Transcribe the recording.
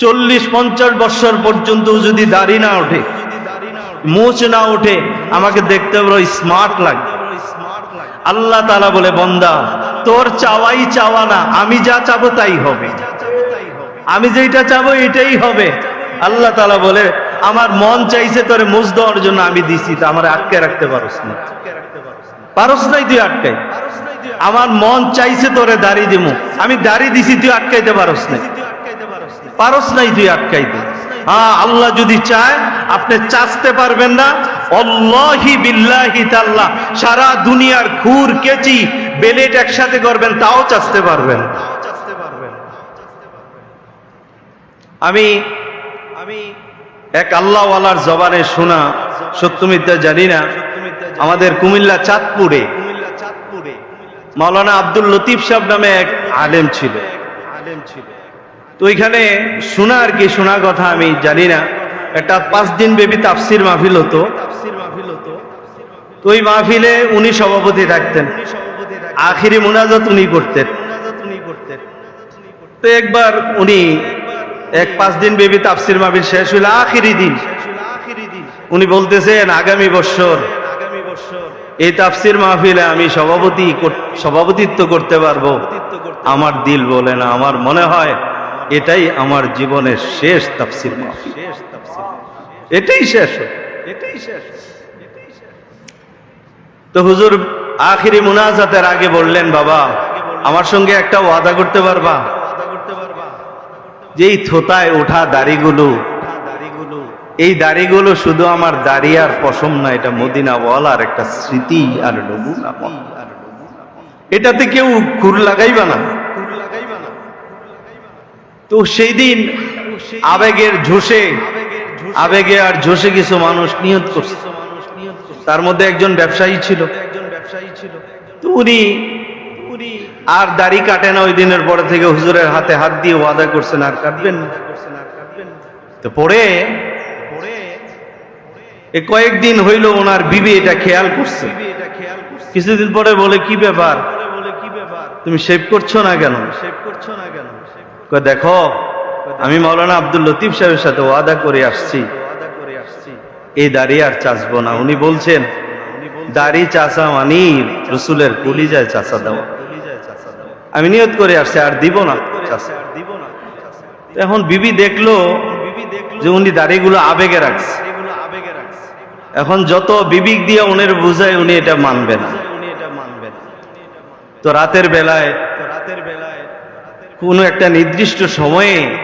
40-50 বছর পর্যন্ত যদি দাড়ি না ওঠে, মুছ না ওঠে, আমাকে দেখতে বড় স্মার্ট লাগে। আল্লাহ তাআলা বলে, বান্দা তোর চাওয়াই চাওয়া না, আমি যা চাবো তাই হবে, আমি যেটা চাবো এটাই হবে। আল্লাহ তাআলা বলে, আমার মন চাইছে তোরে মুছ দেওয়ার জন্য, আমি দিছি, তা আমার আটকে রাখতে পারোস না, পারোস নাই তুই আটকাই। আমার মন চাইছে তোরে দাড়ি দিমু, আমি দাড়ি দিছি, তুই আটকাইতে পারোস না, পারোস নাই তুই আটকাইতে। হ্যাঁ, আল্লাহ যদি চায় আপনি চাচতে পারবেন না। আল্লাহি বিল্লাহি তাআলা সারা দুনিয়ার খুর কেচি বেলেট একসাথে করবেন, তাও চাচতে পারবেন। আমি এক আল্লাহওয়ালার জবানে শোনা, সত্য মিথ্যা জানি না, আমাদের কুমিল্লা চাঁদপুরে মাওলানা আব্দুল লতিফ সাহেব নামে এক আলেম ছিল। তো ওইখানে শোনা আর কি, শোনা কথা আমি জানি না, একটা 5 দিন ব্যাপী তাফসির মাহফিল হতো। তো ওই মাহফিলে উনি সভাপতি থাকতেন, আখিরি মুনাজাত উনি করতেন। তো একবার উনি 5 দিন ব্যাপী তাফসির মাহফিল শেষ হইল, আখিরি দিন উনি বলতেছেন, আগামী বছর এই তাফসির মাহফিলে আমি সভাপতিত্ব করতে পারবো। আমার দিল বলে না, আমার মনে হয় এটাই আমার জীবনের শেষ তাফসির মাহফিল, এটাই শেষ। তো হুজুর আখিরি মুনাজাতের আগে বললেন, বাবা আমার সঙ্গে একটা ওয়াদা করতে পারবা, যে এই থোতায় ওঠা দাড়িগুলো, এই দাড়িগুলো শুধু আমার দাড়ি আর পশম না, এটা মদিনা ওয়ালার একটা স্মৃতি আর নমুনা, এটাতে কেউ খুর লাগাইবা না। তো সেই দিন আবেগে আর জোশে কিছু মানুষ নিয়ত করছে, তার মধ্যে একজন ব্যবসায়ী ছিল। তো উনি আর দাড়ি কাটে না, ওই দিনের পরে থেকে হুজুরের হাতে হাত দিয়ে ওয়াদা করছেন আর কাটবেন না। তো পরে কয়েকদিন হইল ওনার বিবি এটা খেয়াল করছে। কিছুদিন পরে বলে, কি ব্যাপার, তুমি শেভ করছো না কেন? দেখো আমি মাওলানা আব্দুল লতিফ সাহেবের সাথে ওয়াদা করে আসছি, এই দাড়ি আর চাচবো না। উনি বলছেন, দাড়ি চাচা মানি রসুলের কলিজায় চাচা দেওয়া, আমি নিয়ত করে আসছি আর দিব না চাচা। এখন বিবি দেখলো যে উনি দাড়িগুলো আবেগে রাখছে। এখন যত বিবিক দিয়ে উনের বুঝায়, উনি এটা মানবে না। তো রাতের বেলায় কোনো একটা নির্দিষ্ট সময়ে